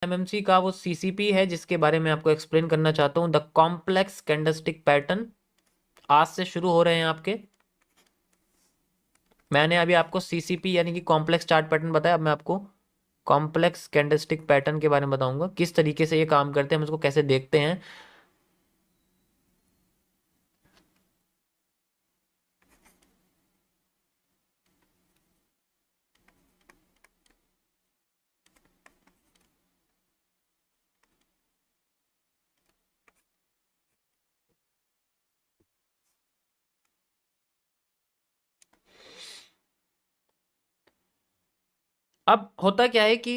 MMC का वो CCP है जिसके बारे में आपको एक्सप्लेन करना चाहता हूँ। द कॉम्प्लेक्स कैंडलस्टिक पैटर्न आज से शुरू हो रहे हैं आपके। मैंने अभी आपको सीसीपी यानी कि कॉम्प्लेक्स चार्ट पैटर्न बताया, अब मैं आपको कॉम्प्लेक्स कैंडलस्टिक पैटर्न के बारे में बताऊंगा, किस तरीके से ये काम करते हैं, हम इसको कैसे देखते हैं। अब होता क्या है कि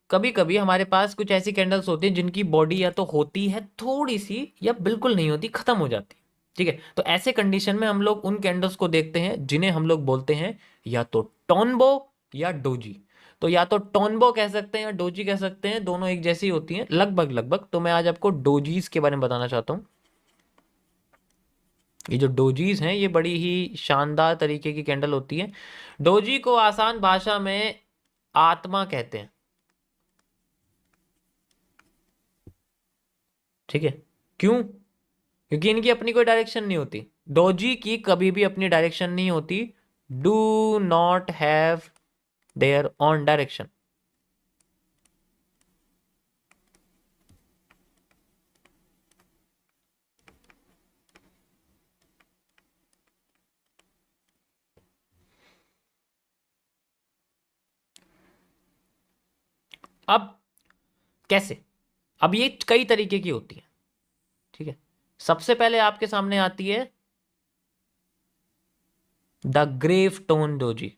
कभी कभी हमारे पास कुछ ऐसी कैंडल्स होती हैं जिनकी बॉडी या तो होती है थोड़ी सी या बिल्कुल नहीं होती, खत्म हो जाती है। ठीक है, तो ऐसे कंडीशन में हम लोग उन कैंडल्स को देखते हैं जिन्हें हम लोग बोलते हैं या तो टोनबो या डोजी। तो या तो टोनबो कह सकते हैं या डोजी कह सकते हैं, दोनों एक जैसी होती हैं लगभग लगभग। तो मैं आज आपको डोजीज के बारे में बताना चाहता हूँ। ये जो डोजीज हैं ये बड़ी ही शानदार तरीके की कैंडल होती है। डोजी को आसान भाषा में आत्मा कहते हैं। ठीक है, क्यों? क्योंकि इनकी अपनी कोई डायरेक्शन नहीं होती। डोजी की कभी भी अपनी डायरेक्शन नहीं होती। Do not have their on direction. अब कैसे? अब ये कई तरीके की होती है। ठीक है, सबसे पहले आपके सामने आती है द ग्रेव टोन डोजी।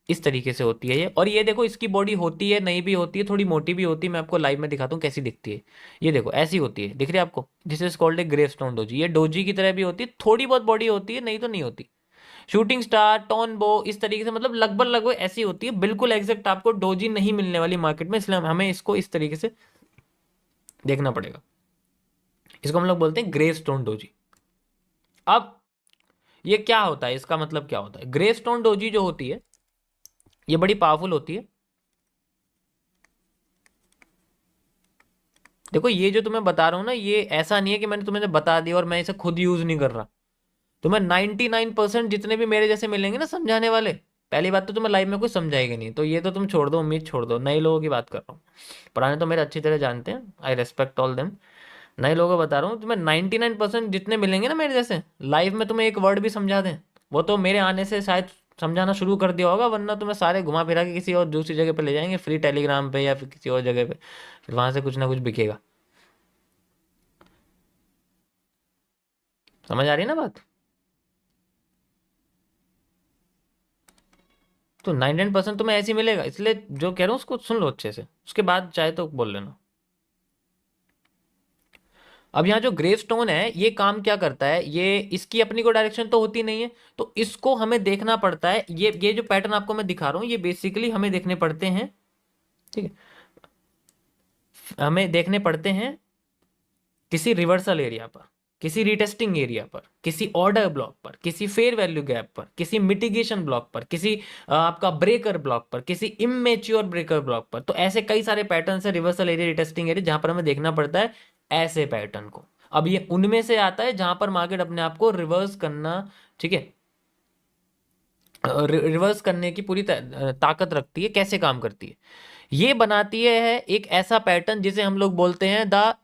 इस तरीके से होती है ये, और ये देखो इसकी बॉडी होती है, नहीं भी होती है, थोड़ी मोटी भी होती है। मैं आपको लाइव में दिखाता हूँ कैसी दिखती है। ये देखो ऐसी होती है, दिख रही है आपको? This is called a gravestone doji. ये डोजी की तरह भी होती है, थोड़ी बहुत बॉडी होती है, नहीं तो नहीं होती। शूटिंग स्टार, टॉन बो, इस तरीके से मतलब लगभग लगभग ऐसी होती है। बिल्कुल एग्जैक्ट आपको डोजी नहीं मिलने वाली मार्केट में, इसलिए हमें इसको इस तरीके से देखना पड़ेगा। इसको हम लोग बोलते हैं ग्रे स्टोन डोजी। अब ये क्या होता है, इसका मतलब क्या होता है? ग्रे स्टोन डोजी जो होती है ये बड़ी पावरफुल होती है। देखो ये जो तुम्हें बता रहा हूं ना, ये ऐसा नहीं है कि मैंने तुम्हें बता दिया और मैं इसे खुद यूज नहीं कर रहा। तुम्हें 99% जितने भी मेरे जैसे मिलेंगे ना समझाने वाले, पहली बात तो तुम्हें लाइव में कोई समझाएगा नहीं, तो ये तो तुम छोड़ दो, उम्मीद छोड़ दो। नए लोगों की बात कर रहा हूँ, पुराने तो मेरे अच्छी तरह जानते हैं, आई रेस्पेक्ट ऑल देम। नए लोगों को बता रहा हूँ, तुम्हें 99% जितने मिलेंगे ना मेरे जैसे, लाइव में तुम्हें एक वर्ड भी समझा दें, वो तो मेरे आने से शायद समझाना शुरू कर दिया होगा, वरना तुम्हें सारे घुमा फिरा के किसी और दूसरी जगह पे ले जाएंगे, फ्री टेलीग्राम पे या फिर किसी और जगह पे, फिर वहां से कुछ ना कुछ बिकेगा। समझ आ रही है ना बात? तो 99% तुम्हें ऐसे ही मिलेगा, इसलिए जो कह रहा हूँ उसको सुन लो अच्छे से, उसके बाद चाहे तो बोल लेना। अब यहाँ जो ग्रेव स्टोन है ये काम क्या करता है, ये इसकी अपनी कोई डायरेक्शन तो होती नहीं है, तो इसको हमें देखना पड़ता है। ये जो पैटर्न आपको मैं दिखा रहा हूँ ये बेसिकली हमें देखने पड़ते हैं। ठीक है, हमें देखने पड़ते हैं किसी रिवर्सल एरिया पर, किसी रिटेस्टिंग एरिया पर, किसी ऑर्डर ब्लॉक पर, किसी फेयर वैल्यू गैप पर, किसी मिटिगेशन ब्लॉक पर, किसी आपका ब्रेकर ब्लॉक पर, किसी इमेच्योर ब्रेकर ब्लॉक पर। तो ऐसे कई सारे पैटर्न है रिवर्सल एरिया, रिटेस्टिंग एरिया, जहां पर हमें देखना पड़ता है ऐसे पैटर्न को। अब ये उनमें से आता है जहां पर मार्केट अपने आप को रिवर्स करना, ठीक है, रिवर्स करने की पूरी ताकत रखती है। कैसे काम करती है? ये बनाती है एक ऐसा पैटर्न जिसे हम लोग बोलते हैं द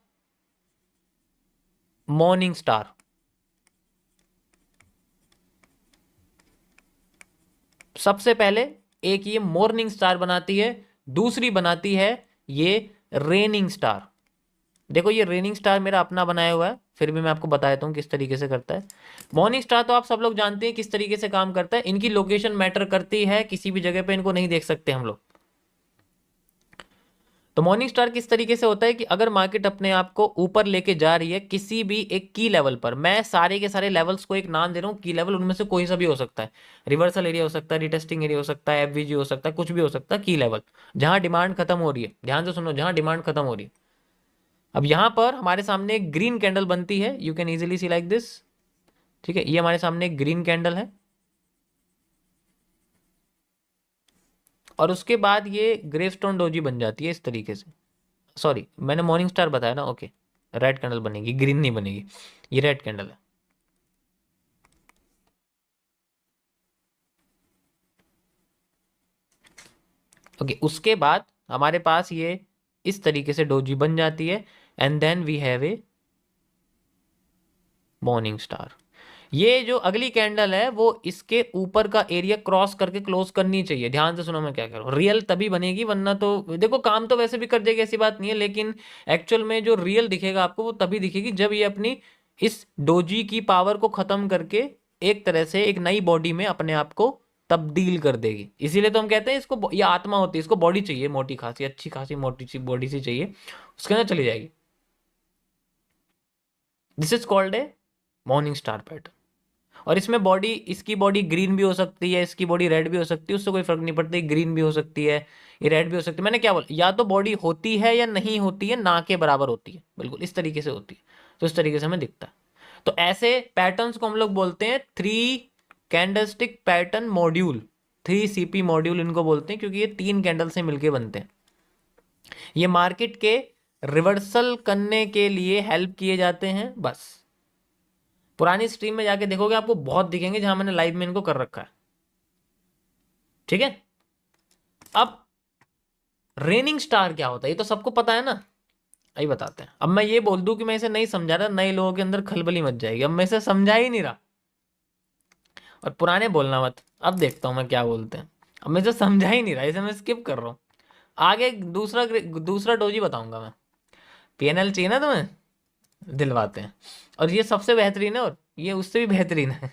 मॉर्निंग स्टार। सबसे पहले एक ये मॉर्निंग स्टार बनाती है, दूसरी बनाती है ये रेनिंग स्टार। देखो ये रेनिंग स्टार मेरा अपना बनाया हुआ है, फिर भी मैं आपको बता देता हूँ किस तरीके से करता है। मॉर्निंग स्टार तो आप सब लोग जानते हैं किस तरीके से काम करता है। इनकी लोकेशन मैटर करती है, किसी भी जगह पे इनको नहीं देख सकते हम लोग। तो मॉर्निंग स्टार किस तरीके से होता है कि अगर मार्केट अपने आप को ऊपर लेके जा रही है किसी भी एक की लेवल पर, मैं सारे के सारे लेवल्स को एक नाम दे रहा हूँ की लेवल, उनमें से कोई सा भी हो सकता है, रिवर्सल एरिया हो सकता है, रिटेस्टिंग एरिया हो सकता है, एफवीजी हो सकता है, कुछ भी हो सकता है, की लेवल जहां डिमांड खत्म हो रही है, ध्यान से सुनो, जहां डिमांड खत्म हो रही है। अब यहां पर हमारे सामने एक ग्रीन कैंडल बनती है, you can easily C like this. ठीक है, ये हमारे सामने एक ग्रीन कैंडल है, और उसके बाद ये ग्रेवस्टोन डोजी बन जाती है इस तरीके से। सॉरी मैंने मॉर्निंग स्टार बताया ना, ओके। रेड कैंडल बनेगी, ग्रीन नहीं बनेगी, ये रेड कैंडल है। ओके, उसके बाद हमारे पास ये इस तरीके से डोजी बन जाती है, and then we have a morning star. ये जो अगली कैंडल है वो इसके ऊपर का एरिया क्रॉस करके क्लोज करनी चाहिए। ध्यान से सुनो मैं क्या करूँ, रियल तभी बनेगी, वरना तो देखो काम तो वैसे भी कर देगी, ऐसी बात नहीं है, लेकिन एक्चुअल में जो रियल दिखेगा आपको वो तभी दिखेगी जब ये अपनी इस डोजी की पावर को खत्म करके एक तरह से एक नई बॉडी में अपने आप को तब्दील कर देगी। इसीलिए तो हम कहते हैं इसको, ये आत्मा होती है, इसको बॉडी चाहिए मोटी खासी, अच्छी खासी मोटी सी बॉडी सी चाहिए, उसके अंदर चली जाएगी। This is called A morning star pattern. और इसमें बॉडी, इसकी बॉडी ग्रीन भी हो सकती है, इसकी बॉडी रेड भी हो सकती है, उससे कोई फर्क नहीं पड़ता, ग्रीन भी हो सकती है, ये रेड भी हो सकती है। मैंने क्या बोला, या तो बॉडी होती है या नहीं होती है, ना के बराबर होती है, बिल्कुल इस तरीके से होती है। तो इस तरीके से हमें दिखता है। तो ऐसे पैटर्न्स को हम लोग बोलते हैं 3 candlestick pattern module, 3 CP module इनको बोलते हैं, क्योंकि ये 3 कैंडल से मिलके बनते हैं। ये मार्केट के रिवर्सल करने के लिए हेल्प किए जाते हैं बस। पुरानी स्ट्रीम में जाके देखोगे आपको बहुत दिखेंगे जहां मैंने लाइव में इनको कर रखा है, ठीक है। अब रेनिंग स्टार क्या होता है ये तो सबको पता है ना, यही बताते हैं। अब मैं ये बोल दूं कि मैं इसे नहीं समझा रहा, नए लोगों के अंदर खलबली मच जाएगी, अब मैं इसे समझा ही नहीं रहा। और पुराने बोलना मत, अब देखता हूं मैं क्या बोलते हैं। अब मैं इसे समझा ही नहीं रहा, इसे मैं स्किप कर रहा हूं। आगे दूसरा दूसरा डोजी बताऊंगा मैं। PNL चाहिए ना तुम्हें, दिलवाते हैं। और ये सबसे बेहतरीन है, और ये उससे भी बेहतरीन है।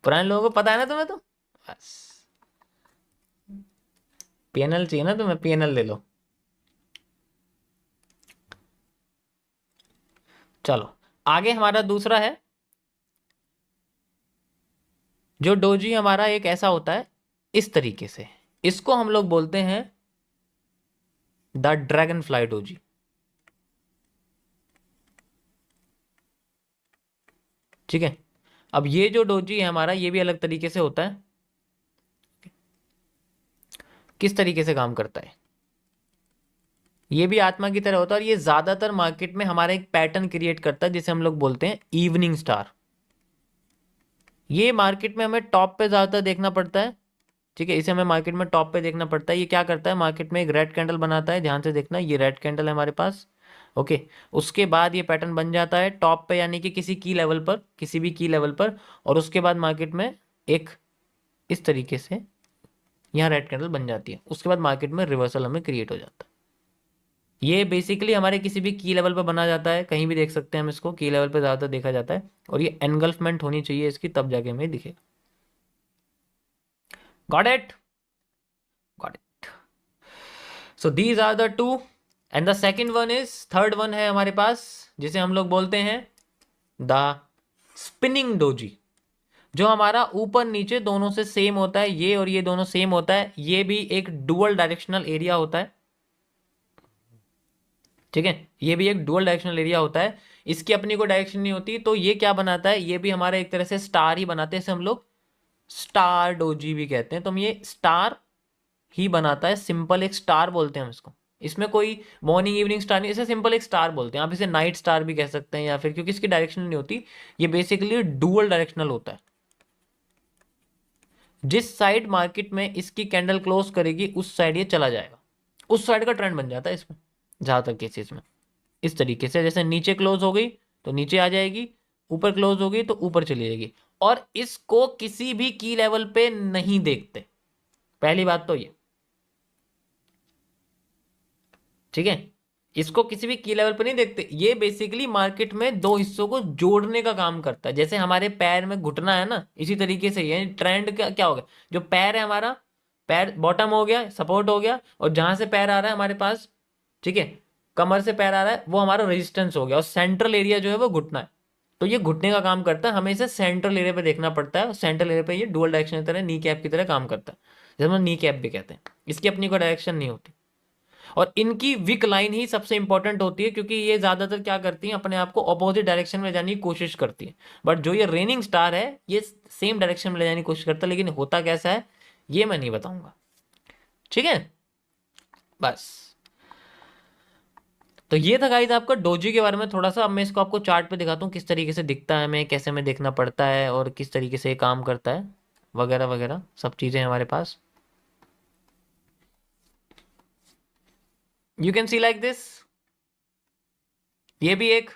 पुराने लोगों को पता है ना तुम्हें, तो बस। PNL चाहिए ना तुम्हें, PNL ले लो। चलो आगे हमारा दूसरा है, जो डोजी हमारा एक ऐसा होता है इस तरीके से, इसको हम लोग बोलते हैं द ड्रैगन फ्लाई डोजी। ठीक है। अब ये जो डोजी है हमारा, ये भी अलग तरीके से होता है। किस तरीके से काम करता है, ये भी आत्मा की तरह होता है, और ये ज्यादातर मार्केट में हमारा एक पैटर्न क्रिएट करता है जिसे हम लोग बोलते हैं इवनिंग स्टार। ये मार्केट में हमें टॉप पे ज्यादातर देखना पड़ता है, ठीक है। इसे हमें मार्केट में टॉप पे देखना पड़ता है। ये क्या करता है, मार्केट में एक रेड कैंडल बनाता है, ध्यान से देखना, ये रेड कैंडल है हमारे पास, ओके। उसके बाद ये पैटर्न बन जाता है टॉप पे, यानी कि किसी की लेवल पर, किसी भी की लेवल पर, और उसके बाद मार्केट में एक इस तरीके से यहाँ रेड कैंडल बन जाती है। उसके बाद मार्केट में रिवर्सल हमें क्रिएट हो जाता है। ये बेसिकली हमारे किसी भी की लेवल पर बना जाता है, कहीं भी देख सकते हैं हम इसको, की लेवल पर ज़्यादातर देखा जाता है, और ये एनगल्फमेंट होनी चाहिए इसकी, तब जाके हमें दिखेगा। Got it, got it. So these are the two, and the second one is, third one है हमारे पास, जिसे हम लोग बोलते हैं द स्पिनिंग डोजी, जो हमारा ऊपर नीचे दोनों से सेम होता है, ये और ये दोनों सेम होता है। ये भी एक डुअल डायरेक्शनल एरिया होता है, ठीक है। ये भी एक डुअल डायरेक्शनल एरिया होता है, इसकी अपनी कोई डायरेक्शन नहीं होती। तो ये क्या बनाता है, ये भी हमारा एक तरह से स्टार ही बनाते हैं, इसे हम लोग स्टार डोजी भी कहते हैं। तो हम ये स्टार ही बनाता है, सिंपल एक स्टार बोलते हैं हम इसको। इसमें कोई मॉर्निंग इवनिंग स्टार नहीं, इसे सिंपल एक स्टार बोलते हैं। आप इसे नाइट स्टार भी कह सकते हैं, या फिर, क्योंकि इसकी डायरेक्शन नहीं होती, ये बेसिकली डुअल डायरेक्शनल होता है। जिस साइड मार्केट में इसकी कैंडल क्लोज करेगी उस साइड ये चला जाएगा, उस साइड का ट्रेंड बन जाता है इसमें ज्यादातर केसेस में। इस तरीके से, जैसे नीचे क्लोज हो गई तो नीचे आ जाएगी, ऊपर क्लोज हो गई तो ऊपर चली जाएगी। और इसको किसी भी की लेवल पे नहीं देखते, पहली बात तो ये, ठीक है। इसको किसी भी की लेवल पे नहीं देखते। ये बेसिकली मार्केट में दो हिस्सों को जोड़ने का काम करता है, जैसे हमारे पैर में घुटना है ना, इसी तरीके से ये ट्रेंड क्या हो गया, जो पैर है हमारा, पैर बॉटम हो गया, सपोर्ट हो गया, और जहां से पैर आ रहा है हमारे पास, ठीक है, कमर से पैर आ रहा है, वो हमारा रेजिस्टेंस हो गया, और सेंट्रल एरिया जो है वो घुटना है। तो ये घुटने का काम करता है, हमें इसे सेंट्रल एरिया पे देखना पड़ता है। सेंट्रल एरिया पे ये डुअल डायरेक्शन की तरह, नी कैप की तरह काम करता है, जैसे हम नी कैप भी कहते हैं। इसकी अपनी कोई डायरेक्शन नहीं होती, और इनकी विक लाइन ही सबसे इंपॉर्टेंट होती है, क्योंकि ये ज्यादातर क्या करती हैं, अपने आप को अपोजिट डायरेक्शन में जाने की कोशिश करती है। बट जो ये रेनिंग स्टार है, ये सेम डायरेक्शन में ले जाने की कोशिश करता है, लेकिन होता कैसा है ये मैं नहीं बताऊंगा, ठीक है। बस तो ये था गाइस आपका डोजी के बारे में थोड़ा सा। अब मैं इसको आपको चार्ट पे दिखाता हूँ किस तरीके से दिखता है, हमें कैसे में देखना पड़ता है और किस तरीके से ये काम करता है वगैरह वगैरह सब चीज़ें हमारे पास। You can see like this. ये भी एक